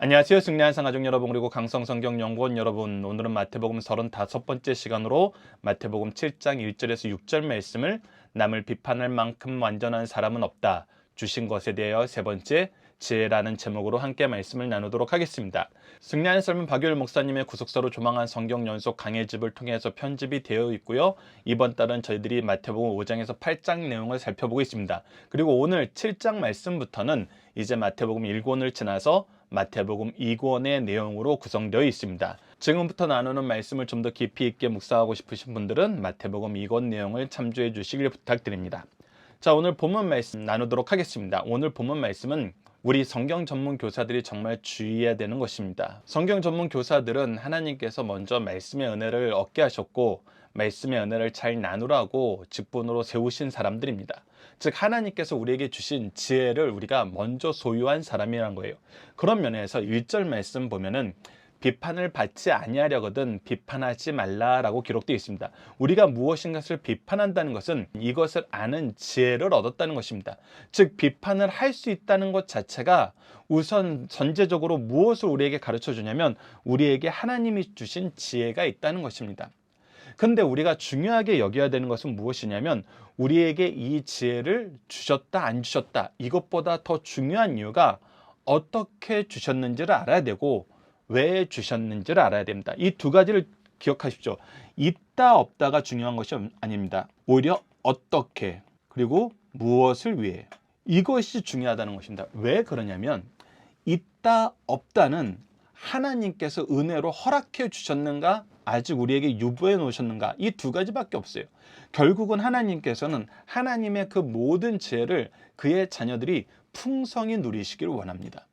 안녕하세요. 승리한 상가족 여러분 그리고 강성성경연구원 여러분, 오늘은 마태복음 35번째 시간으로 마태복음 7장 1절에서 6절 말씀을 남을 비판할 만큼 완전한 사람은 없다 주신 것에 대하여 세 번째 지혜라는 제목으로 함께 말씀을 나누도록 하겠습니다. 승리하는 삶은 박유일 목사님의 구속사로 조망한 성경 연속 강해집을 통해서 편집이 되어 있고요. 이번 달은 저희들이 마태복음 5장에서 8장 내용을 살펴보고 있습니다. 그리고 오늘 7장 말씀부터는 이제 마태복음 1권을 지나서 마태복음 2권의 내용으로 구성되어 있습니다. 지금부터 나누는 말씀을 좀 더 깊이 있게 묵상하고 싶으신 분들은 마태복음 2권 내용을 참조해 주시길 부탁드립니다. 자, 오늘 본문 말씀 나누도록 하겠습니다. 오늘 본문 말씀은 우리 성경 전문 교사들이 정말 주의해야 되는 것입니다. 성경 전문 교사들은 하나님께서 먼저 말씀의 은혜를 얻게 하셨고 말씀의 은혜를 잘 나누라고 직분으로 세우신 사람들입니다. 즉 하나님께서 우리에게 주신 지혜를 우리가 먼저 소유한 사람이란 거예요. 그런 면에서 1절 말씀 보면은 비판을 받지 아니하려거든 비판하지 말라라고 기록되어 있습니다. 우리가 무엇인가를 비판한다는 것은 이것을 아는 지혜를 얻었다는 것입니다. 즉 비판을 할 수 있다는 것 자체가 우선 전제적으로 무엇을 우리에게 가르쳐 주냐면 우리에게 하나님이 주신 지혜가 있다는 것입니다. 근데 우리가 중요하게 여겨야 되는 것은 무엇이냐면 우리에게 이 지혜를 주셨다 안 주셨다, 이것보다 더 중요한 이유가 어떻게 주셨는지를 알아야 되고 왜 주셨는지를 알아야 됩니다. 이 두 가지를 기억하십시오. 있다 없다가 중요한 것이 아닙니다. 오히려 어떻게 그리고 무엇을 위해, 이것이 중요하다는 것입니다. 왜 그러냐면 있다 없다는 하나님께서 은혜로 허락해 주셨는가, 아직 우리에게 유보해 놓으셨는가, 이 두 가지밖에 없어요. 결국은 하나님께서는 하나님의 그 모든 지혜를 그의 자녀들이 풍성히 누리시기를 원합니다.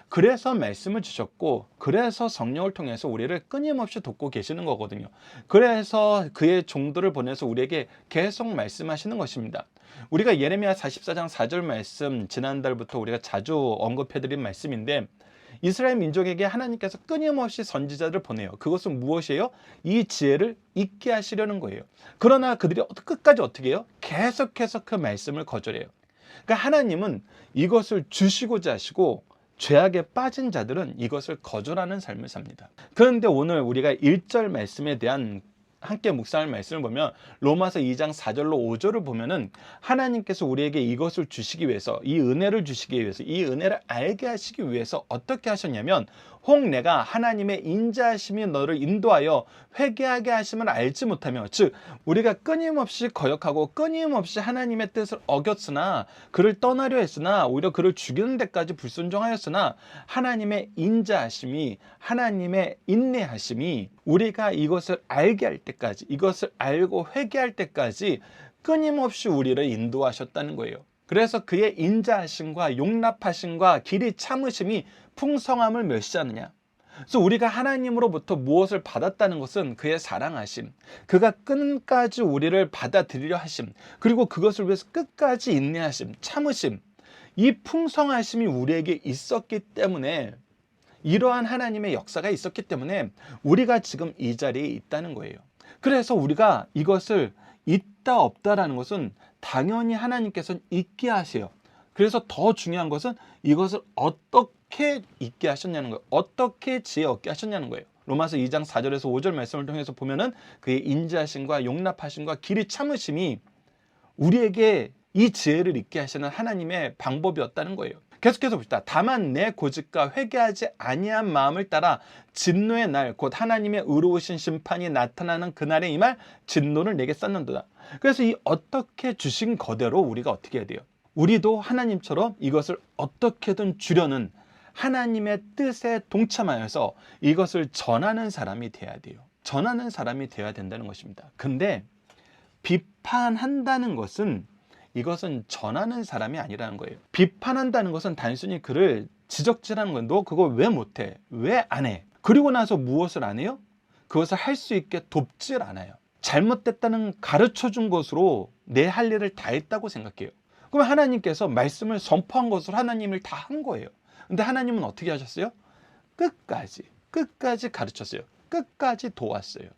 그래서 말씀을 주셨고 그래서 성령을 통해서 우리를 끊임없이 돕고 계시는 거거든요. 그래서 그의 종들을 보내서 우리에게 계속 말씀하시는 것입니다. 우리가 예레미야 44장 4절 말씀, 지난달부터 우리가 자주 언급해드린 말씀인데 이스라엘 민족에게 하나님께서 끊임없이 선지자를 보내요. 그것은 무엇이에요? 이 지혜를 잊게 하시려는 거예요. 그러나 그들이 끝까지 어떻게 해요? 계속해서 그 말씀을 거절해요. 그러니까 하나님은 이것을 주시고자 하시고 죄악에 빠진 자들은 이것을 거절하는 삶을 삽니다. 그런데 오늘 우리가 1절 말씀에 대한 함께 묵상할 말씀을 보면 로마서 2장 4절로 5절을 보면은 하나님께서 우리에게 이것을 주시기 위해서, 이 은혜를 주시기 위해서, 이 은혜를 알게 하시기 위해서 어떻게 하셨냐면 혹 내가 하나님의 인자하심이 너를 인도하여 회개하게 하심을 알지 못하며, 즉 우리가 끊임없이 거역하고 끊임없이 하나님의 뜻을 어겼으나 그를 떠나려 했으나 오히려 그를 죽이는 데까지 불순종하였으나 하나님의 인자하심이, 하나님의 인내하심이 우리가 이것을 알게 할 때까지, 이것을 알고 회개할 때까지 끊임없이 우리를 인도하셨다는 거예요. 그래서 그의 인자하심과 용납하심과 길이 참으심이 풍성함을 멸시하느냐. 그래서 우리가 하나님으로부터 무엇을 받았다는 것은 그의 사랑하심, 그가 끝까지 우리를 받아들이려 하심, 그리고 그것을 위해서 끝까지 인내하심, 참으심, 이 풍성하심이 우리에게 있었기 때문에, 이러한 하나님의 역사가 있었기 때문에 우리가 지금 이 자리에 있다는 거예요. 그래서 우리가 이것을 있다 없다라는 것은 당연히 하나님께서는 있게 하세요. 그래서 더 중요한 것은 이것을 어떻게 있게 하셨냐는 거예요. 어떻게 지혜 얻게 하셨냐는 거예요. 로마서 2장 4절에서 5절 말씀을 통해서 보면은 그의 인자하심과 용납하심과 길이 참으심이 우리에게 이 지혜를 잊게 하시는 하나님의 방법이었다는 거예요. 계속해서 봅시다. 다만 내 고집과 회개하지 아니한 마음을 따라 진노의 날, 곧 하나님의 의로우신 심판이 나타나는 그날에 임할 진노를 내게 쌓는도다. 그래서 이 어떻게 주신 거대로 우리가 어떻게 해야 돼요? 우리도 하나님처럼 이것을 어떻게든 주려는 하나님의 뜻에 동참하여서 이것을 전하는 사람이 돼야 돼요. 전하는 사람이 되어야 된다는 것입니다. 근데 비판한다는 것은, 이것은 전하는 사람이 아니라는 거예요. 비판한다는 것은 단순히 그를 지적질하는 거예요. 너 그거 왜 못해? 왜 안 해? 그리고 나서 무엇을 안 해요? 그것을 할 수 있게 돕질 않아요. 잘못됐다는 가르쳐 준 것으로 내 할 일을 다 했다고 생각해요. 그럼 하나님께서 말씀을 선포한 것으로 하나님을 다 한 거예요. 근데 하나님은 어떻게 하셨어요? 끝까지 가르쳤어요. 끝까지 도왔어요.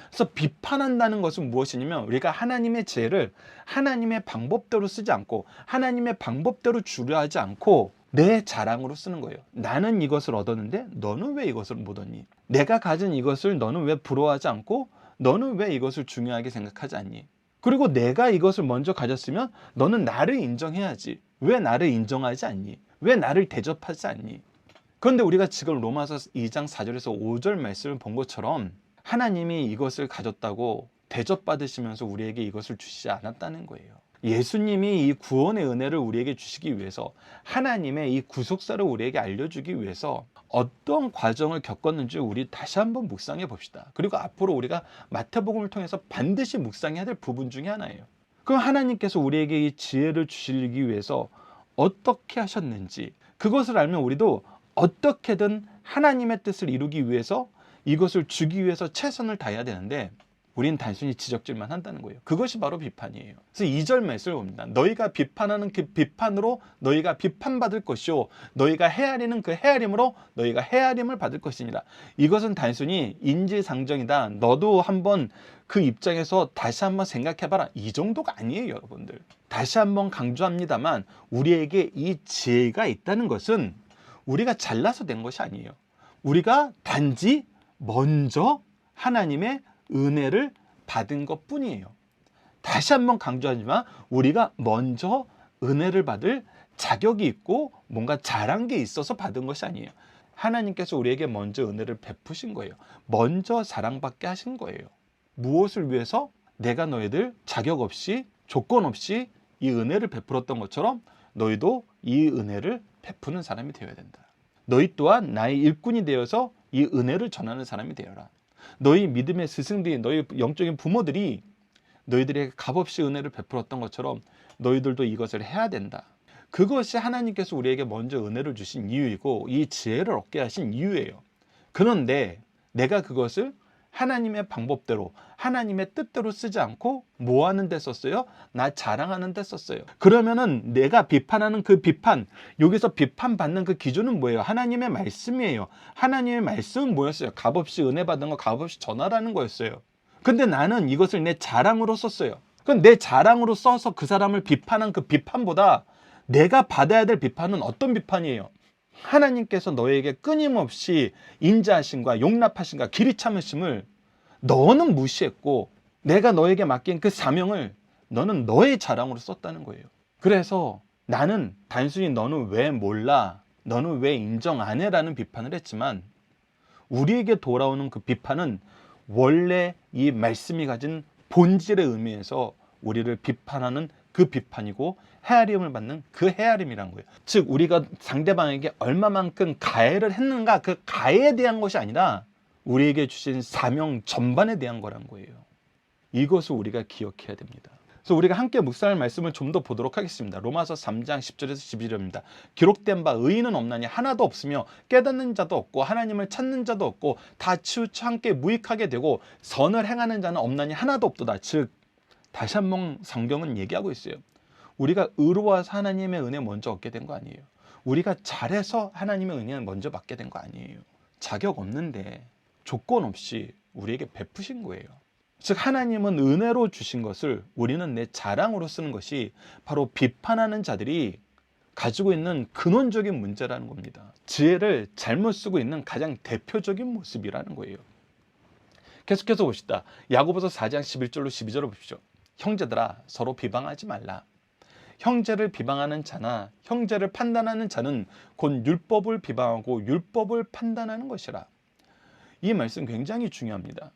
그래서 비판한다는 것은 무엇이냐면 우리가 하나님의 지혜를 하나님의 방법대로 쓰지 않고 하나님의 방법대로 주려 하지 않고 내 자랑으로 쓰는 거예요. 나는 이것을 얻었는데 너는 왜 이것을 못 얻니? 내가 가진 이것을 너는 왜 부러워하지 않고 너는 왜 이것을 중요하게 생각하지 않니? 그리고 내가 이것을 먼저 가졌으면 너는 나를 인정해야지. 왜 나를 인정하지 않니? 왜 나를 대접하지 않니? 그런데 우리가 지금 로마서 2장 4절에서 5절 말씀을 본 것처럼 하나님이 이것을 가졌다고 대접받으시면서 우리에게 이것을 주시지 않았다는 거예요. 예수님이 이 구원의 은혜를 우리에게 주시기 위해서, 하나님의 이 구속사를 우리에게 알려주기 위해서 어떤 과정을 겪었는지 우리 다시 한번 묵상해 봅시다. 그리고 앞으로 우리가 마태복음을 통해서 반드시 묵상해야 될 부분 중에 하나예요. 그럼 하나님께서 우리에게 이 지혜를 주시기 위해서 어떻게 하셨는지, 그것을 알면 우리도 어떻게든 하나님의 뜻을 이루기 위해서 이것을 주기 위해서 최선을 다해야 되는데, 우리는 단순히 지적질만 한다는 거예요. 그것이 바로 비판이에요. 그래서 2절 말씀을 봅니다. 너희가 비판하는 그 비판으로 너희가 비판받을 것이요 너희가 헤아리는 그 헤아림으로 너희가 헤아림을 받을 것이니라. 이것은 단순히 인지상정이다. 너도 한번 그 입장에서 다시 한번 생각해봐라. 이 정도가 아니에요, 여러분들. 다시 한번 강조합니다만 우리에게 이 지혜가 있다는 것은 우리가 잘나서 된 것이 아니에요. 우리가 단지 먼저 하나님의 은혜를 받은 것 뿐이에요. 다시 한번 강조하지만 우리가 먼저 은혜를 받을 자격이 있고 뭔가 잘한 게 있어서 받은 것이 아니에요. 하나님께서 우리에게 먼저 은혜를 베푸신 거예요. 먼저 사랑받게 하신 거예요. 무엇을 위해서? 내가 너희들 자격 없이 조건 없이 이 은혜를 베풀었던 것처럼 너희도 이 은혜를 베푸는 사람이 되어야 된다. 너희 또한 나의 일꾼이 되어서 이 은혜를 전하는 사람이 되어라. 너희 믿음의 스승들이, 너희 영적인 부모들이 너희들에게 값없이 은혜를 베풀었던 것처럼 너희들도 이것을 해야 된다. 그것이 하나님께서 우리에게 먼저 은혜를 주신 이유이고 이 지혜를 얻게 하신 이유예요. 그런데 내가 그것을 하나님의 방법대로, 하나님의 뜻대로 쓰지 않고 뭐 하는 데 썼어요? 나 자랑하는 데 썼어요. 그러면은 내가 비판하는 그 비판, 여기서 비판받는 그 기준은 뭐예요? 하나님의 말씀이에요. 하나님의 말씀은 뭐였어요? 값없이 은혜 받은 거 값없이 전하라는 거였어요. 근데 나는 이것을 내 자랑으로 썼어요. 그럼 내 자랑으로 써서 그 사람을 비판한 그 비판보다 내가 받아야 될 비판은 어떤 비판이에요? 하나님께서 너에게 끊임없이 인자하심과 용납하심과 길이 참으심을 너는 무시했고 내가 너에게 맡긴 그 사명을 너는 너의 자랑으로 썼다는 거예요. 그래서 나는 단순히 너는 왜 몰라? 너는 왜 인정 안 해? 라는 비판을 했지만 우리에게 돌아오는 그 비판은 원래 이 말씀이 가진 본질의 의미에서 우리를 비판하는 그 비판이고 헤아림을 받는 그 헤아림이란 거예요. 즉 우리가 상대방에게 얼마만큼 가해를 했는가, 그 가해에 대한 것이 아니라 우리에게 주신 사명 전반에 대한 거란 거예요. 이것을 우리가 기억해야 됩니다. 그래서 우리가 함께 묵상할 말씀을 좀 더 보도록 하겠습니다. 로마서 3장 10절에서 11절입니다. 기록된 바 의인은 없나니 하나도 없으며 깨닫는 자도 없고 하나님을 찾는 자도 없고 다 치우쳐 함께 무익하게 되고 선을 행하는 자는 없나니 하나도 없도다. 즉 다시 한번 성경은 얘기하고 있어요. 우리가 의로워서 하나님의 은혜 먼저 얻게 된 거 아니에요. 우리가 잘해서 하나님의 은혜를 먼저 받게 된 거 아니에요. 자격 없는데 조건 없이 우리에게 베푸신 거예요. 즉 하나님은 은혜로 주신 것을 우리는 내 자랑으로 쓰는 것이 바로 비판하는 자들이 가지고 있는 근원적인 문제라는 겁니다. 지혜를 잘못 쓰고 있는 가장 대표적인 모습이라는 거예요. 계속해서 봅시다. 야고보서 4장 11절로 12절을 보십시오. 형제들아 서로 비방하지 말라. 형제를 비방하는 자나 형제를 판단하는 자는 곧 율법을 비방하고 율법을 판단하는 것이라. 이 말씀 굉장히 중요합니다.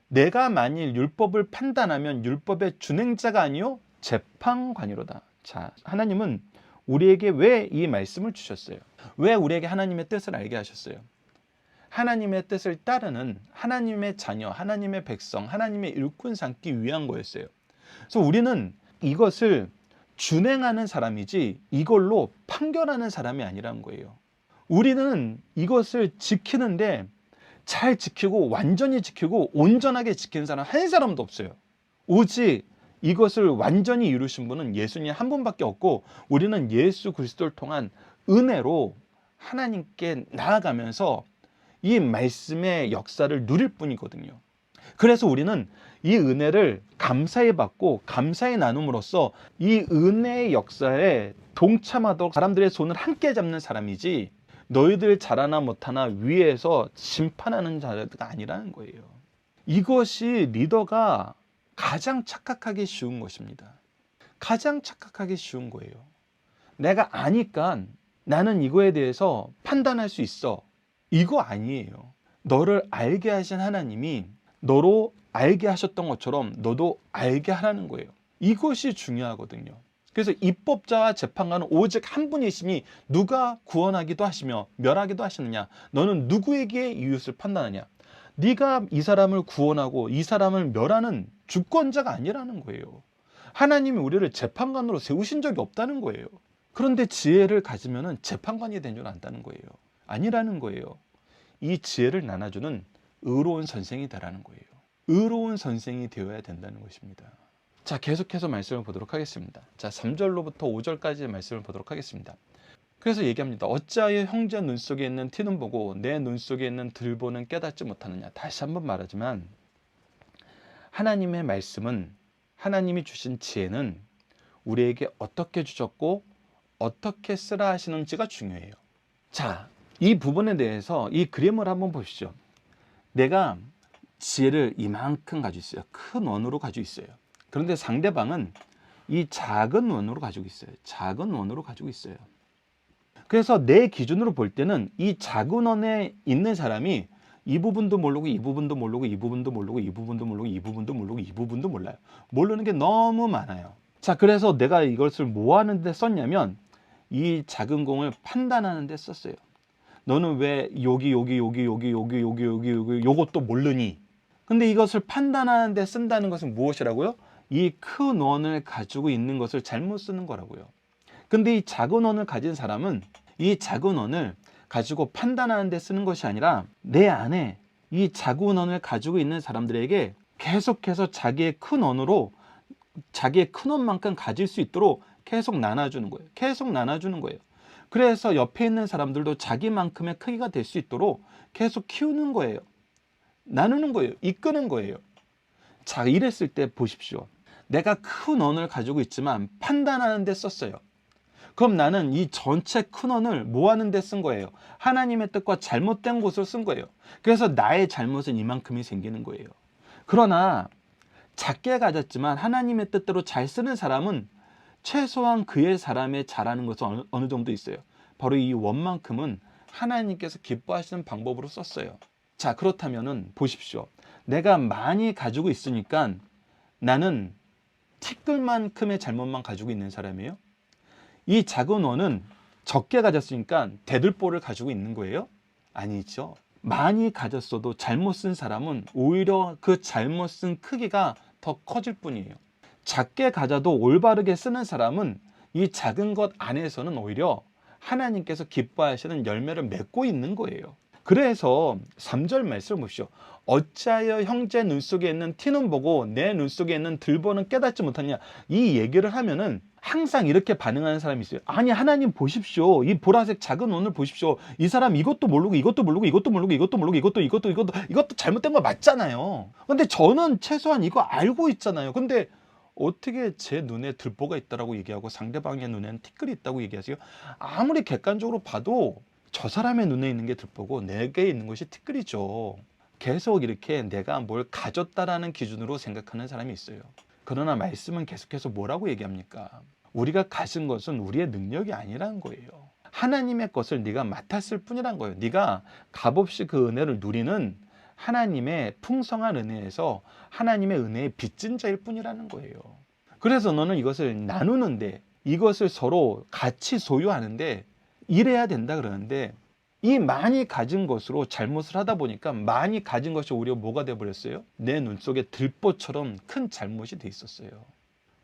내가 만일 율법을 판단하면 율법의 준행자가 아니요 재판관이로다. 자, 하나님은 우리에게 왜 이 말씀을 주셨어요? 왜 우리에게 하나님의 뜻을 알게 하셨어요? 하나님의 뜻을 따르는 하나님의 자녀, 하나님의 백성, 하나님의 일꾼 삼기 위한 거였어요. 그래서 우리는 이것을 준행하는 사람이지 이걸로 판결하는 사람이 아니라는 거예요. 우리는 이것을 지키는데 잘 지키고 완전히 지키고 온전하게 지키는 사람 한 사람도 없어요. 오직 이것을 완전히 이루신 분은 예수님 한 분밖에 없고 우리는 예수 그리스도를 통한 은혜로 하나님께 나아가면서 이 말씀의 역사를 누릴 뿐이거든요. 그래서 우리는 이 은혜를 감사히 받고 감사히 나눔으로써 이 은혜의 역사에 동참하도록 사람들의 손을 함께 잡는 사람이지, 너희들 잘하나 못하나 위에서 심판하는 자가 아니라는 거예요. 이것이 리더가 가장 착각하기 쉬운 것입니다. 가장 착각하기 쉬운 거예요. 내가 아니까 나는 이거에 대해서 판단할 수 있어. 이거 아니에요. 너를 알게 하신 하나님이 너로 알게 하셨던 것처럼 너도 알게 하라는 거예요. 이것이 중요하거든요. 그래서 입법자와 재판관은 오직 한 분이시니 누가 구원하기도 하시며 멸하기도 하시느냐? 너는 누구에게 이웃을 판단하냐? 네가 이 사람을 구원하고 이 사람을 멸하는 주권자가 아니라는 거예요. 하나님이 우리를 재판관으로 세우신 적이 없다는 거예요. 그런데 지혜를 가지면 재판관이 된 줄 안다는 거예요. 아니라는 거예요. 이 지혜를 나눠주는 의로운 선생이 되라는 거예요. 의로운 선생이 되어야 된다는 것입니다. 자, 계속해서 말씀을 보도록 하겠습니다. 자, 3절로부터 5절까지의 말씀을 보도록 하겠습니다. 그래서 얘기합니다. 어찌하여 형제 눈 속에 있는 티는 보고 내 눈 속에 있는 들보는 깨닫지 못하느냐. 다시 한번 말하지만 하나님의 말씀은, 하나님이 주신 지혜는 우리에게 어떻게 주셨고 어떻게 쓰라 하시는지가 중요해요. 자, 이 부분에 대해서 이 그림을 한번 보시죠. 내가 지혜를 이만큼 가지고 있어요. 큰 원으로 가지고 있어요. 그런데 상대방은 이 작은 원으로 가지고 있어요. 작은 원으로 가지고 있어요. 그래서 내 기준으로 볼 때는 이 작은 원에 있는 사람이 이 부분도 모르고 이 부분도 모르고 이 부분도 모르고 이 부분도 모르고 이 부분도 모르고 이 부분도 몰라요. 모르는 게 너무 많아요. 자, 그래서 내가 이것을 뭐 하는 데 썼냐면 이 작은 공을 판단하는 데 썼어요. 너는 왜 여기 요것도 모르니? 근데 이것을 판단하는 데 쓴다는 것은 무엇이라고요? 이 큰 원을 가지고 있는 것을 잘못 쓰는 거라고요. 근데 이 작은 원을 가진 사람은 이 작은 원을 가지고 판단하는 데 쓰는 것이 아니라 내 안에 이 작은 원을 가지고 있는 사람들에게 계속해서 자기의 큰 원으로 자기의 큰 원만큼 가질 수 있도록 계속 나눠주는 거예요. 계속 나눠주는 거예요. 그래서 옆에 있는 사람들도 자기만큼의 크기가 될 수 있도록 계속 키우는 거예요. 나누는 거예요. 이끄는 거예요. 자, 이랬을 때 보십시오. 내가 큰 원을 가지고 있지만 판단하는 데 썼어요. 그럼 나는 이 전체 큰 원을 뭐 하는 데 쓴 거예요? 하나님의 뜻과 잘못된 곳을 쓴 거예요. 그래서 나의 잘못은 이만큼이 생기는 거예요. 그러나 작게 가졌지만 하나님의 뜻대로 잘 쓰는 사람은 최소한 그의 사람의 잘하는 것은 어느 정도 있어요. 바로 이 원만큼은 하나님께서 기뻐하시는 방법으로 썼어요. 자, 그렇다면은 보십시오. 내가 많이 가지고 있으니까 나는 티끌만큼의 잘못만 가지고 있는 사람이에요? 이 작은 원은 적게 가졌으니까 대들보를 가지고 있는 거예요? 아니죠. 많이 가졌어도 잘못 쓴 사람은 오히려 그 잘못 쓴 크기가 더 커질 뿐이에요. 작게 가져도 올바르게 쓰는 사람은 이 작은 것 안에서는 오히려 하나님께서 기뻐하시는 열매를 맺고 있는 거예요. 그래서 3절 말씀을 보시죠. 어찌하여 형제 눈 속에 있는 티는 보고 내 눈 속에 있는 들보는 깨닫지 못하냐. 이 얘기를 하면은 항상 이렇게 반응하는 사람이 있어요. 아니, 하나님 보십시오. 이 보라색 작은 원을 보십시오. 이 사람 이것도 모르고 이것도 모르고 이것도 모르고 이것도 모르고 이것도 잘못된 거 맞잖아요. 근데 저는 최소한 이거 알고 있잖아요. 근데 어떻게 제 눈에 들보가 있다라고 얘기하고 상대방의 눈에는 티끌이 있다고 얘기하세요? 아무리 객관적으로 봐도 저 사람의 눈에 있는 게 들보고 내게 있는 것이 티끌이죠. 계속 이렇게 내가 뭘 가졌다라는 기준으로 생각하는 사람이 있어요. 그러나 말씀은 계속해서 뭐라고 얘기합니까? 우리가 가진 것은 우리의 능력이 아니라는 거예요. 하나님의 것을 네가 맡았을 뿐이란 거예요. 네가 값없이 그 은혜를 누리는 하나님의 풍성한 은혜에서 하나님의 은혜에 빚진 자일 뿐이라는 거예요. 그래서 너는 이것을 나누는데, 이것을 서로 같이 소유하는데 일해야 된다 그러는데, 이 많이 가진 것으로 잘못을 하다 보니까 많이 가진 것이 오히려 뭐가 돼버렸어요? 내 눈 속에 들보처럼 큰 잘못이 돼 있었어요.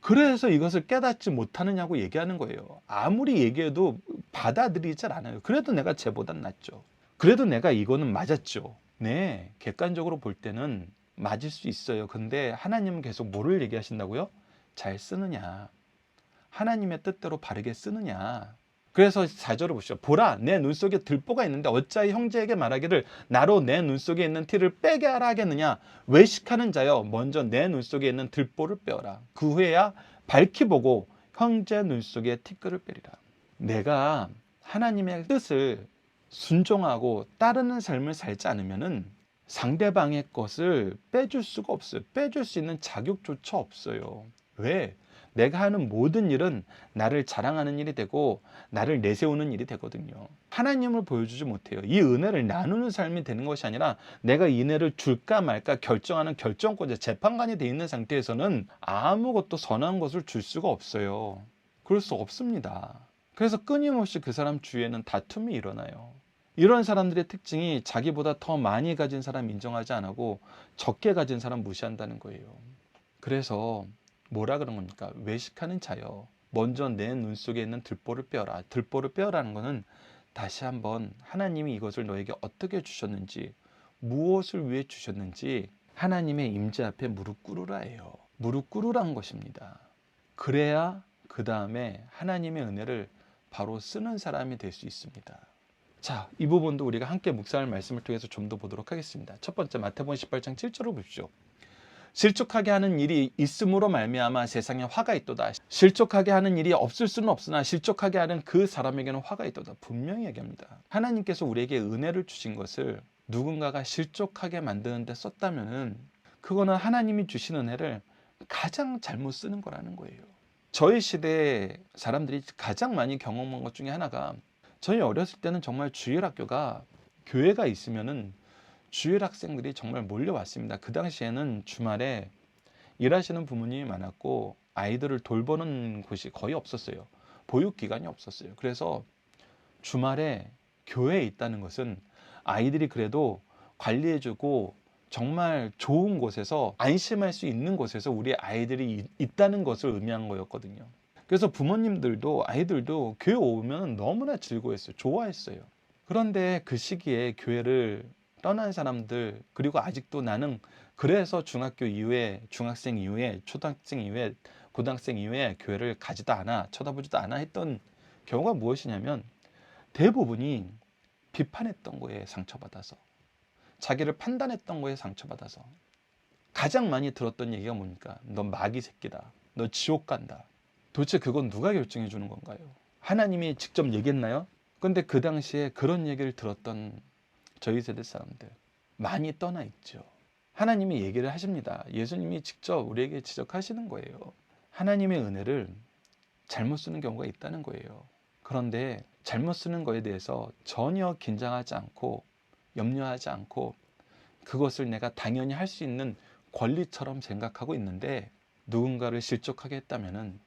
그래서 이것을 깨닫지 못하느냐고 얘기하는 거예요. 아무리 얘기해도 받아들이지 않아요. 그래도 내가 쟤보단 낫죠. 그래도 내가 이거는 맞았죠. 네, 객관적으로 볼 때는 맞을 수 있어요. 근데 하나님은 계속 뭐를 얘기하신다고요? 잘 쓰느냐, 하나님의 뜻대로 바르게 쓰느냐, 그래서 4절을 보시죠. 보라, 내 눈 속에 들보가 있는데 어찌하여 형제에게 말하기를 나로 내 눈 속에 있는 티를 빼게 하라 하겠느냐. 외식하는 자여, 먼저 내 눈 속에 있는 들보를 빼어라. 그 후에야 밝히 보고 형제 눈 속에 티끌을 빼리라. 내가 하나님의 뜻을 순종하고 따르는 삶을 살지 않으면은 상대방의 것을 빼줄 수가 없어요. 빼줄 수 있는 자격조차 없어요. 왜? 내가 하는 모든 일은 나를 자랑하는 일이 되고 나를 내세우는 일이 되거든요. 하나님을 보여주지 못해요. 이 은혜를 나누는 삶이 되는 것이 아니라 내가 이 은혜를 줄까 말까 결정하는 결정권자, 재판관이 돼 있는 상태에서는 아무것도 선한 것을 줄 수가 없어요. 그럴 수 없습니다. 그래서 끊임없이 그 사람 주위에는 다툼이 일어나요. 이런 사람들의 특징이 자기보다 더 많이 가진 사람 인정하지 않고 적게 가진 사람 무시한다는 거예요. 그래서 뭐라 그런 겁니까? 외식하는 자여, 먼저 내 눈 속에 있는 들보를 빼어라. 들보를 빼어라는 것은 다시 한번 하나님이 이것을 너에게 어떻게 주셨는지, 무엇을 위해 주셨는지 하나님의 임재 앞에 무릎 꿇으라예요. 무릎 꿇으라는 것입니다. 그래야 그 다음에 하나님의 은혜를 바로 쓰는 사람이 될 수 있습니다. 자, 이 부분도 우리가 함께 묵상할 말씀을 통해서 좀 더 보도록 하겠습니다. 첫 번째, 마태복음 18장 7절을 보십시오. 실족하게 하는 일이 있음으로 말미암아 세상에 화가 있도다. 실족하게 하는 일이 없을 수는 없으나 실족하게 하는 그 사람에게는 화가 있도다. 분명히 얘기합니다. 하나님께서 우리에게 은혜를 주신 것을 누군가가 실족하게 만드는 데 썼다면은 그거는 하나님이 주신 은혜를 가장 잘못 쓰는 거라는 거예요. 저희 시대의 사람들이 가장 많이 경험한 것 중에 하나가, 저희 어렸을 때는 정말 주일학교가, 교회가 있으면은 주일 학생들이 정말 몰려왔습니다. 그 당시에는 주말에 일하시는 부모님이 많았고 아이들을 돌보는 곳이 거의 없었어요. 보육기관이 없었어요. 그래서 주말에 교회에 있다는 것은 아이들이 그래도 관리해주고 정말 좋은 곳에서, 안심할 수 있는 곳에서 우리 아이들이 있다는 것을 의미한 거였거든요. 그래서 부모님들도 아이들도 교회 오면 너무나 즐거워했어요. 좋아했어요. 그런데 그 시기에 교회를 떠난 사람들, 그리고 아직도 나는 그래서 중학교 이후에, 중학생 이후에, 초등학생 이후에, 고등학생 이후에 교회를 가지도 않아, 쳐다보지도 않아 했던 경우가 무엇이냐면 대부분이 비판했던 거에 상처받아서, 자기를 판단했던 거에 상처받아서 가장 많이 들었던 얘기가 뭡니까? 너 마귀 새끼다. 너 지옥 간다. 도대체 그건 누가 결정해 주는 건가요? 하나님이 직접 얘기했나요? 근데 그 당시에 그런 얘기를 들었던 저희 세대 사람들 많이 떠나 있죠. 하나님이 얘기를 하십니다. 예수님이 직접 우리에게 지적하시는 거예요. 하나님의 은혜를 잘못 쓰는 경우가 있다는 거예요. 그런데 잘못 쓰는 거에 대해서 전혀 긴장하지 않고 염려하지 않고 그것을 내가 당연히 할 수 있는 권리처럼 생각하고 있는데, 누군가를 실족하게 했다면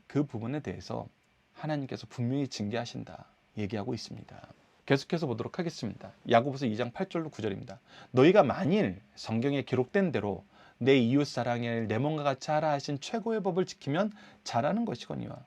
그 부분에 대해서 하나님께서 분명히 징계하신다 얘기하고 있습니다. 계속해서 보도록 하겠습니다. 야고보서 2장 8절로 9절입니다. 너희가 만일 성경에 기록된 대로 내 이웃 사랑을 내 몸과 같이 하라 하신 최고의 법을 지키면 잘하는 것이거니와.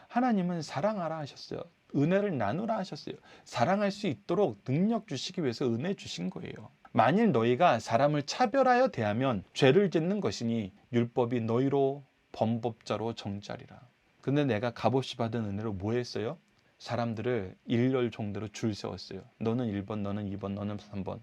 하나님은 사랑하라 하셨어요. 은혜를 나누라 하셨어요. 사랑할 수 있도록 능력 주시기 위해서 은혜 주신 거예요. 만일 너희가 사람을 차별하여 대하면 죄를 짓는 것이니 율법이 너희로 범법자로 정죄하리라. 근데 내가 값없이 받은 은혜로 뭐 했어요? 사람들을 일렬 종대로 줄 세웠어요. 너는 1번, 너는 2번, 너는 3번.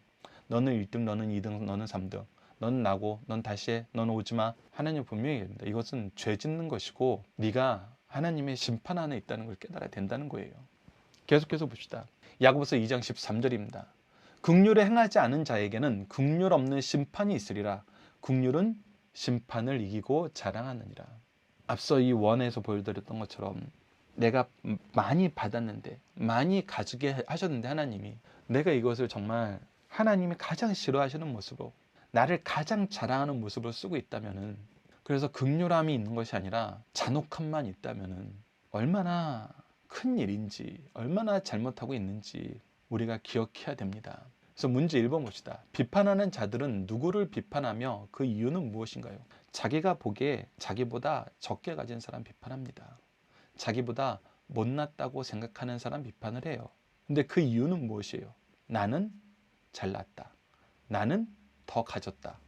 너는 1등, 너는 2등, 너는 3등. 너는 나고, 넌 다시 해, 너는 오지 마. 하나님 분명히 얘기합니다. 이것은 죄 짓는 것이고 네가 하나님의 심판 안에 있다는 걸 깨달아야 된다는 거예요. 계속해서 봅시다. 야고보서 2장 13절입니다. 긍휼에 행하지 않은 자에게는 긍휼 없는 심판이 있으리라. 긍휼은 심판을 이기고 자랑하느니라. 앞서 이 원에서 보여드렸던 것처럼 내가 많이 받았는데, 많이 가지게 하셨는데 하나님이, 내가 이것을 정말 하나님이 가장 싫어하시는 모습으로, 나를 가장 자랑하는 모습으로 쓰고 있다면은, 그래서 긍휼함이 있는 것이 아니라 잔혹함만 있다면은 얼마나 큰 일인지, 얼마나 잘못하고 있는지 우리가 기억해야 됩니다. 그래서 문제 1번 봅시다. 비판하는 자들은 누구를 비판하며 그 이유는 무엇인가요? 자기가 보기에 자기보다 적게 가진 사람 비판합니다. 자기보다 못났다고 생각하는 사람 비판을 해요. 근데 그 이유는 무엇이에요? 나는 잘났다. 나는 더 가졌다.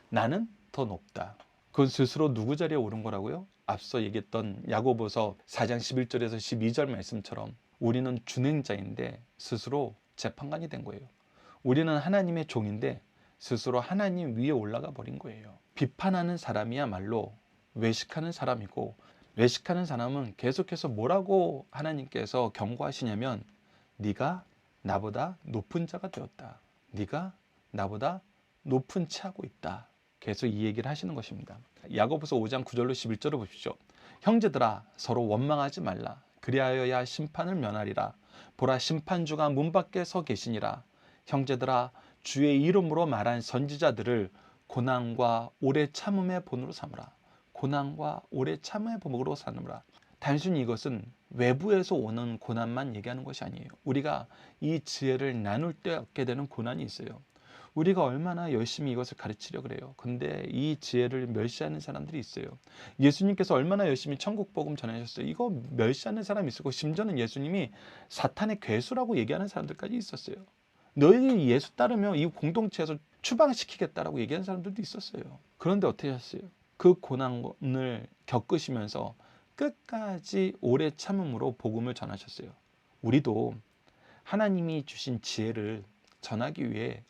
나는 더 높다. 그건 스스로 누구 자리에 오른 거라고요? 앞서 얘기했던 야고보서 4장 11절에서 12절 말씀처럼 우리는 준행자인데 스스로 재판관이 된 거예요. 우리는 하나님의 종인데 스스로 하나님 위에 올라가 버린 거예요. 비판하는 사람이야말로 외식하는 사람이고, 외식하는 사람은 계속해서 뭐라고 하나님께서 경고하시냐면 네가 나보다 높은 자가 되었다. 네가 나보다 높은 체하고 있다. 계속 이 얘기를 하시는 것입니다. 야고보서 5장 9절로 11절을 보십시오. 형제들아 서로 원망하지 말라. 그리하여야 심판을 면하리라. 보라 심판주가 문 밖에 서 계시니라. 형제들아 주의 이름으로 말한 선지자들을 고난과 오래 참음의 본으로 삼으라. 고난과 오래 참음의 본으로 삼으라. 단순히 이것은 외부에서 오는 고난만 얘기하는 것이 아니에요. 우리가 이 지혜를 나눌 때 얻게 되는 고난이 있어요. 우리가 얼마나 열심히 이것을 가르치려고 그래요. 근데 이 지혜를 멸시하는 사람들이 있어요. 예수님께서 얼마나 열심히 천국 복음 전하셨어요. 이거 멸시하는 사람이 있었고, 심지어는 예수님이 사탄의 괴수라고 얘기하는 사람들까지 있었어요. 너희들이 예수 따르면 이 공동체에서 추방시키겠다라고 얘기하는 사람들도 있었어요. 그런데 어떻게 하셨어요? 그 고난을 겪으시면서 끝까지 오래 참음으로 복음을 전하셨어요. 우리도 하나님이 주신 지혜를 전하기 위해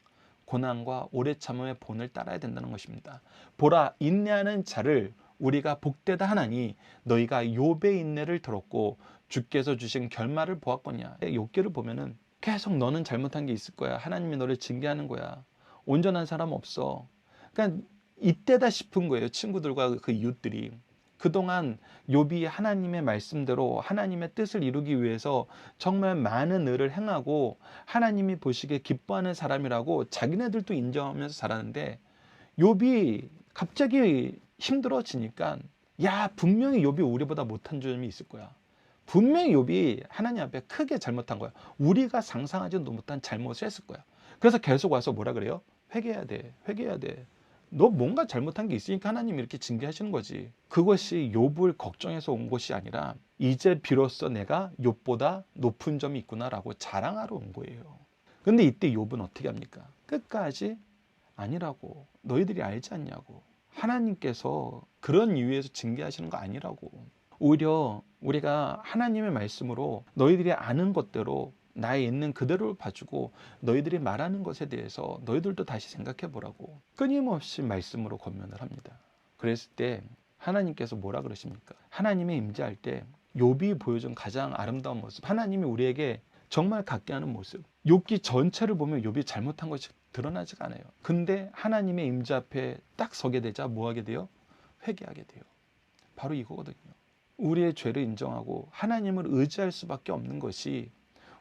고난과 오래 참음의 본을 따라야 된다는 것입니다. 보라 인내하는 자를 우리가 복되다 하나니 너희가 욥의 인내를 들었고 주께서 주신 결말을 보았거냐. 욥기를 보면은 계속 너는 잘못한 게 있을 거야. 하나님이 너를 징계하는 거야. 온전한 사람 없어. 그러니까 이때다 싶은 거예요. 친구들과 그 이웃들이. 그동안 욥이 하나님의 말씀대로 하나님의 뜻을 이루기 위해서 정말 많은 일을 행하고 하나님이 보시기에 기뻐하는 사람이라고 자기네들도 인정하면서 살았는데, 욥이 갑자기 힘들어지니까 야 분명히 욥이 우리보다 못한 점이 있을 거야. 분명히 욥이 하나님 앞에 크게 잘못한 거야. 우리가 상상하지도 못한 잘못을 했을 거야. 그래서 계속 와서 뭐라 그래요? 회개해야 돼. 회개해야 돼. 너 뭔가 잘못한 게 있으니까 하나님이 이렇게 징계하시는 거지. 그것이 욥을 걱정해서 온 것이 아니라 이제 비로소 내가 욥보다 높은 점이 있구나라고 자랑하러 온 거예요. 근데 이때 욥은 어떻게 합니까? 끝까지 아니라고. 너희들이 알지 않냐고. 하나님께서 그런 이유에서 징계하시는 거 아니라고. 오히려 우리가 하나님의 말씀으로 너희들이 아는 것대로 나에 있는 그대로 봐주고 너희들이 말하는 것에 대해서 너희들도 다시 생각해 보라고 끊임없이 말씀으로 권면을 합니다. 그랬을 때 하나님께서 뭐라 그러십니까? 하나님의 임재할 때 욥이 보여준 가장 아름다운 모습, 하나님이 우리에게 정말 갖게 하는 모습, 욥기 전체를 보면 욥이 잘못한 것이 드러나지가 않아요. 근데 하나님의 임재 앞에 딱 서게 되자 뭐 하게 돼요? 회개하게 돼요. 바로 이거거든요. 우리의 죄를 인정하고 하나님을 의지할 수밖에 없는 것이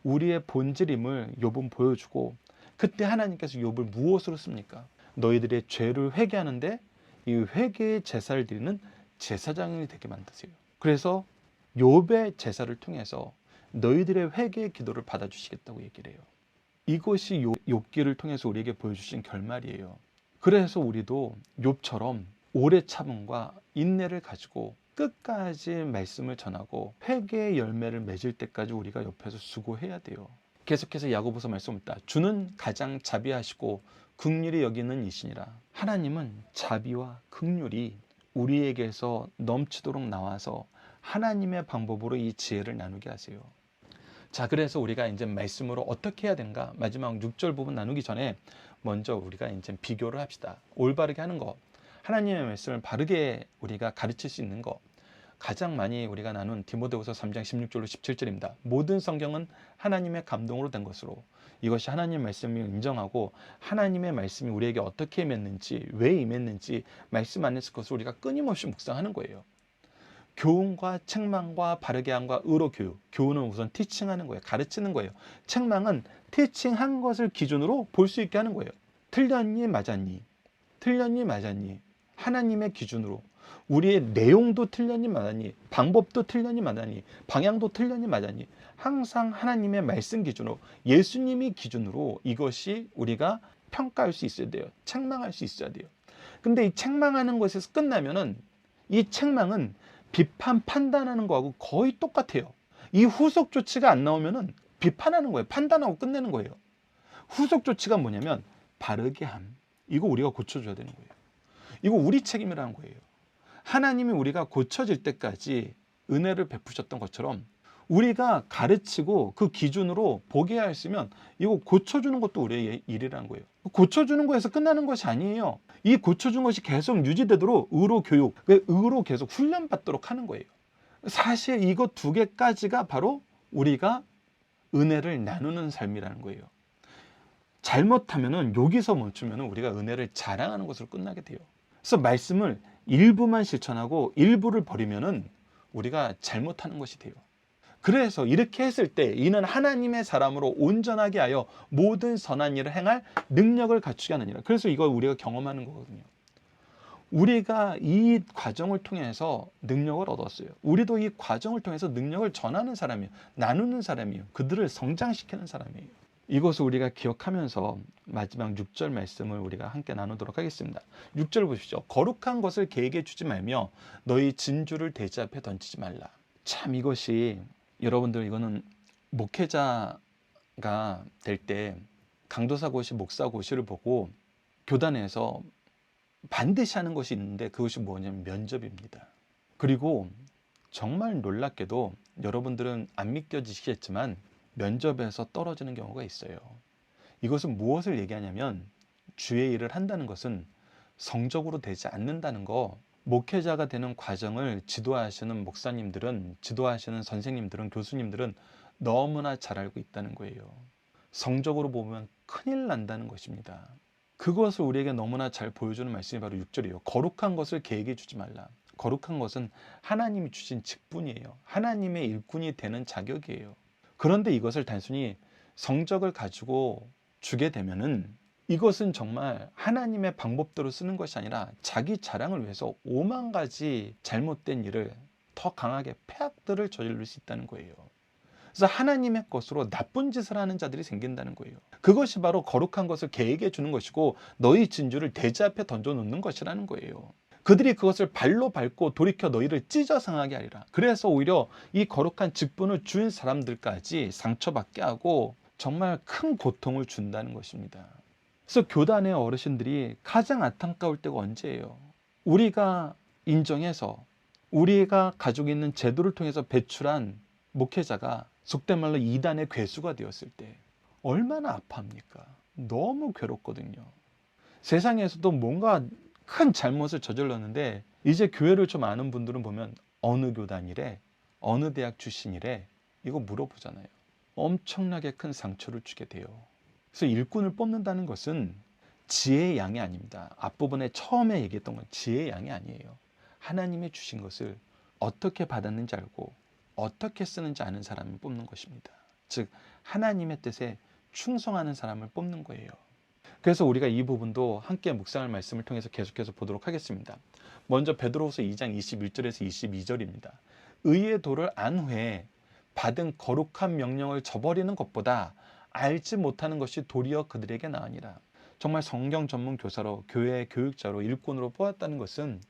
우리의 본질임을 욥은 보여주고, 그때 하나님께서 욥을 무엇으로 씁니까? 너희들의 죄를 회개하는데 이 회개의 제사를 드리는 제사장이 되게 만드세요. 그래서 욥의 제사를 통해서 너희들의 회개의 기도를 받아주시겠다고 얘기를 해요. 이것이 욥기를 통해서 우리에게 보여주신 결말이에요. 그래서 우리도 욥처럼 오래 참음과 인내를 가지고 끝까지 말씀을 전하고 회개의 열매를 맺을 때까지 우리가 옆에서 수고해야 돼요. 계속해서 야고보서 말씀입니다. 주는 가장 자비하시고 긍휼히 여기는 이시니라. 하나님은 자비와 긍휼이 우리에게서 넘치도록 나와서 하나님의 방법으로 이 지혜를 나누게 하세요. 자, 그래서 우리가 이제 말씀으로 어떻게 해야 되는가? 마지막 6절 부분 나누기 전에 먼저 우리가 이제 비교를 합시다. 올바르게 하는 것, 하나님의 말씀을 바르게 우리가 가르칠 수 있는 것, 가장 많이 우리가 나눈 디모데후서 3장 16절로 17절입니다. 모든 성경은 하나님의 감동으로 된 것으로, 이것이 하나님의 말씀을 인정하고 하나님의 말씀이 우리에게 어떻게 임했는지, 왜 임했는지 말씀 안에서 그것을 우리가 끊임없이 묵상하는 거예요. 교훈과 책망과 바르게 함과 의로 교육. 교훈은 우선 티칭하는 거예요. 가르치는 거예요. 책망은 티칭한 것을 기준으로 볼 수 있게 하는 거예요. 틀렸니 맞았니? 틀렸니 맞았니? 하나님의 기준으로. 우리의 내용도 틀렸니 맞았니? 방법도 틀렸니 맞았니? 방향도 틀렸니 맞았니? 항상 하나님의 말씀 기준으로, 예수님이 기준으로 이것이 우리가 평가할 수 있어야 돼요. 책망할 수 있어야 돼요. 근데 이 책망하는 것에서 끝나면은 이 책망은 비판, 판단하는 거하고 거의 똑같아요. 이 후속 조치가 안 나오면은 비판하는 거예요. 판단하고 끝내는 거예요. 후속 조치가 뭐냐면 바르게 함. 이거 우리가 고쳐줘야 되는 거예요. 이거 우리 책임이라는 거예요. 하나님이 우리가 고쳐질 때까지 은혜를 베푸셨던 것처럼 우리가 가르치고 그 기준으로 보게 하였으면 이거 고쳐주는 것도 우리의 일이라는 거예요. 고쳐주는 거에서 끝나는 것이 아니에요. 이 고쳐준 것이 계속 유지되도록 의로 교육, 의로 계속 훈련받도록 하는 거예요. 사실 이것 두 개까지가 바로 우리가 은혜를 나누는 삶이라는 거예요. 잘못하면은 여기서 멈추면은 우리가 은혜를 자랑하는 것으로 끝나게 돼요. 그래서 말씀을 일부만 실천하고 일부를 버리면은 우리가 잘못하는 것이 돼요. 그래서 이렇게 했을 때 이는 하나님의 사람으로 온전하게 하여 모든 선한 일을 행할 능력을 갖추게 하느니라. 그래서 이걸 우리가 경험하는 거거든요. 우리가 이 과정을 통해서 능력을 얻었어요. 우리도 이 과정을 통해서 능력을 전하는 사람이에요. 나누는 사람이에요. 그들을 성장시키는 사람이에요. 이것을 우리가 기억하면서 마지막 6절 말씀을 우리가 함께 나누도록 하겠습니다. 6절 보십시오. 거룩한 것을 개에게 주지 말며 너희 진주를 돼지 앞에 던지지 말라. 참 이것이 여러분들 이거는 목회자가 될 때 강도사고시, 목사고시를 보고 교단에서 반드시 하는 것이 있는데 그것이 뭐냐면 면접입니다. 그리고 정말 놀랍게도 여러분들은 안 믿겨지시겠지만 면접에서 떨어지는 경우가 있어요. 이것은 무엇을 얘기하냐면 주의 일을 한다는 것은 성적으로 되지 않는다는 거. 목회자가 되는 과정을 지도하시는 목사님들은, 지도하시는 선생님들은, 교수님들은 너무나 잘 알고 있다는 거예요. 성적으로 보면 큰일 난다는 것입니다. 그것을 우리에게 너무나 잘 보여주는 말씀이 바로 6절이에요. 거룩한 것을 개에게 주지 말라. 거룩한 것은 하나님이 주신 직분이에요. 하나님의 일꾼이 되는 자격이에요. 그런데 이것을 단순히 성적을 가지고 주게 되면은 이것은 정말 하나님의 방법대로 쓰는 것이 아니라 자기 자랑을 위해서 오만 가지 잘못된 일을 더 강하게 폐악들을 저지를 수 있다는 거예요. 그래서 하나님의 것으로 나쁜 짓을 하는 자들이 생긴다는 거예요. 그것이 바로 거룩한 것을 개에게 주는 것이고 너희 진주를 돼지 앞에 던져 놓는 것이라는 거예요. 그들이 그것을 발로 밟고 돌이켜 너희를 찢어 상하게 하리라. 그래서 오히려 이 거룩한 직분을 준 사람들까지 상처받게 하고 정말 큰 고통을 준다는 것입니다. 그래서 교단의 어르신들이 가장 안타까울 때가 언제예요? 우리가 인정해서 우리가 가지고 있는 제도를 통해서 배출한 목회자가 속된 말로 이단의 괴수가 되었을 때 얼마나 아파합니까? 너무 괴롭거든요. 세상에서도 뭔가 큰 잘못을 저질렀는데 이제 교회를 좀 아는 분들은 보면 어느 교단이래, 어느 대학 출신이래 이거 물어보잖아요. 엄청나게 큰 상처를 주게 돼요. 그래서 일꾼을 뽑는다는 것은 지혜의 양이 아닙니다. 앞부분에 처음에 얘기했던 건 지혜의 양이 아니에요. 하나님이 주신 것을 어떻게 받았는지 알고 어떻게 쓰는지 아는 사람을 뽑는 것입니다. 즉 하나님의 뜻에 충성하는 사람을 뽑는 거예요. 그래서 우리가 이 부분도 함께 묵상할 말씀을 통해서 계속해서 보도록 하겠습니다. 먼저 베드로후서 2장 21절에서 22절입니다. 의의 도를 안 후에 받은 거룩한 명령을 저버리는 것보다 알지 못하는 것이 도리어 그들에게 나으니라. 정말 성경 전문 교사로, 교회 교육자로, 일꾼으로 뽑았다는 것은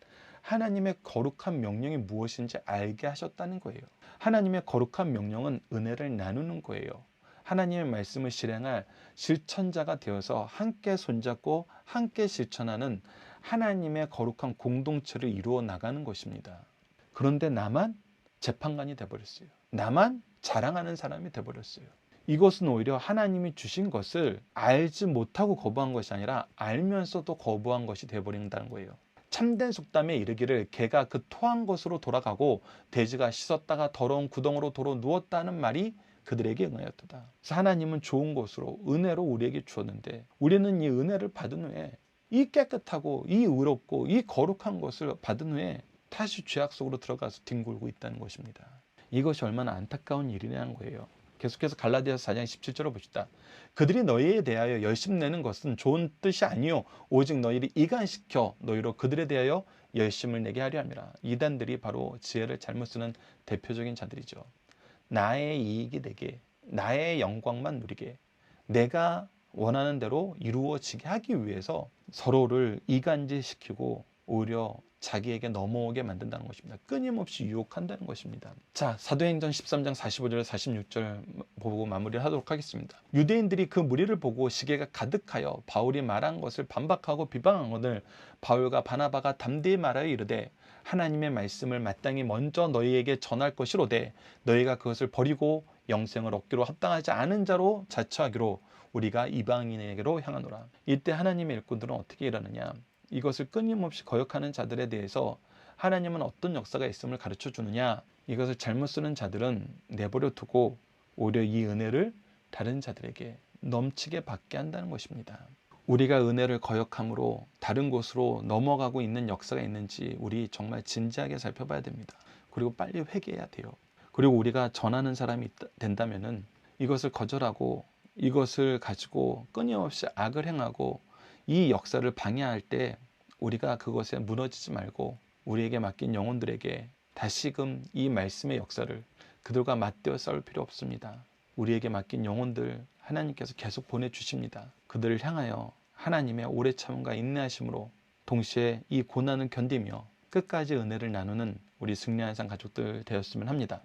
하나님의 거룩한 명령이 무엇인지 알게 하셨다는 거예요. 하나님의 거룩한 명령은 은혜를 나누는 거예요. 하나님의 말씀을 실행할 실천자가 되어서 함께 손잡고 함께 실천하는 하나님의 거룩한 공동체를 이루어 나가는 것입니다. 그런데 나만 재판관이 돼버렸어요. 나만 자랑하는 사람이 돼버렸어요. 이것은 오히려 하나님이 주신 것을 알지 못하고 거부한 것이 아니라 알면서도 거부한 것이 되어버린다는 거예요. 참된 속담에 이르기를 개가 그 토한 것으로 돌아가고 돼지가 씻었다가 더러운 구덩으로 도로 누웠다는 말이 그들에게 응하였도다. 그래서 하나님은 좋은 것으로 은혜로 우리에게 주었는데 우리는 이 은혜를 받은 후에 이 깨끗하고 이 의롭고 이 거룩한 것을 받은 후에 다시 죄악 속으로 들어가서 뒹굴고 있다는 것입니다. 이것이 얼마나 안타까운 일이냐는 거예요. 계속해서 갈라디아서 4장 17절을 봅시다. 그들이 너희에 대하여 열심내는 것은 좋은 뜻이 아니요 오직 너희를 이간시켜 너희로 그들에 대하여 열심을 내게 하려 함이라. 이단들이 바로 지혜를 잘못 쓰는 대표적인 자들이죠. 나의 이익이 되게, 나의 영광만 누리게, 내가 원하는 대로 이루어지게 하기 위해서 서로를 이간질시키고 오히려 자기에게 넘어오게 만든다는 것입니다. 끊임없이 유혹한다는 것입니다. 자, 사도행전 13장 45절 46절 보고 마무리를 하도록 하겠습니다. 유대인들이 그 무리를 보고 시기가 가득하여 바울이 말한 것을 반박하고 비방하거늘 바울과 바나바가 담대히 말하여 이르되 하나님의 말씀을 마땅히 먼저 너희에게 전할 것이로되 너희가 그것을 버리고 영생을 얻기로 합당하지 않은 자로 자처하기로 우리가 이방인에게로 향하노라. 이때 하나님의 일꾼들은 어떻게 일하느냐? 이것을 끊임없이 거역하는 자들에 대해서 하나님은 어떤 역사가 있음을 가르쳐 주느냐? 이것을 잘못 쓰는 자들은 내버려 두고 오히려 이 은혜를 다른 자들에게 넘치게 받게 한다는 것입니다. 우리가 은혜를 거역함으로 다른 곳으로 넘어가고 있는 역사가 있는지 우리 정말 진지하게 살펴봐야 됩니다. 그리고 빨리 회개해야 돼요. 그리고 우리가 전하는 사람이 된다면은 이것을 거절하고 이것을 가지고 끊임없이 악을 행하고 이 역사를 방해할 때 우리가 그것에 무너지지 말고 우리에게 맡긴 영혼들에게 다시금 이 말씀의 역사를 그들과 맞대어 싸울 필요 없습니다. 우리에게 맡긴 영혼들 하나님께서 계속 보내주십니다. 그들을 향하여 하나님의 오래 참음과 인내하심으로 동시에 이 고난을 견디며 끝까지 은혜를 나누는 우리 승리한 상 가족들 되었으면 합니다.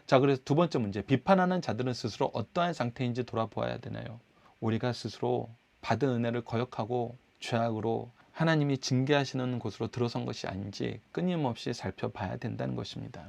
자, 그래서 두 번째 문제, 비판하는 자들은 스스로 어떠한 상태인지 돌아보아야 되나요? 우리가 스스로 받은 은혜를 거역하고 죄악으로 하나님이 징계하시는 곳으로 들어선 것이 아닌지 끊임없이 살펴봐야 된다는 것입니다.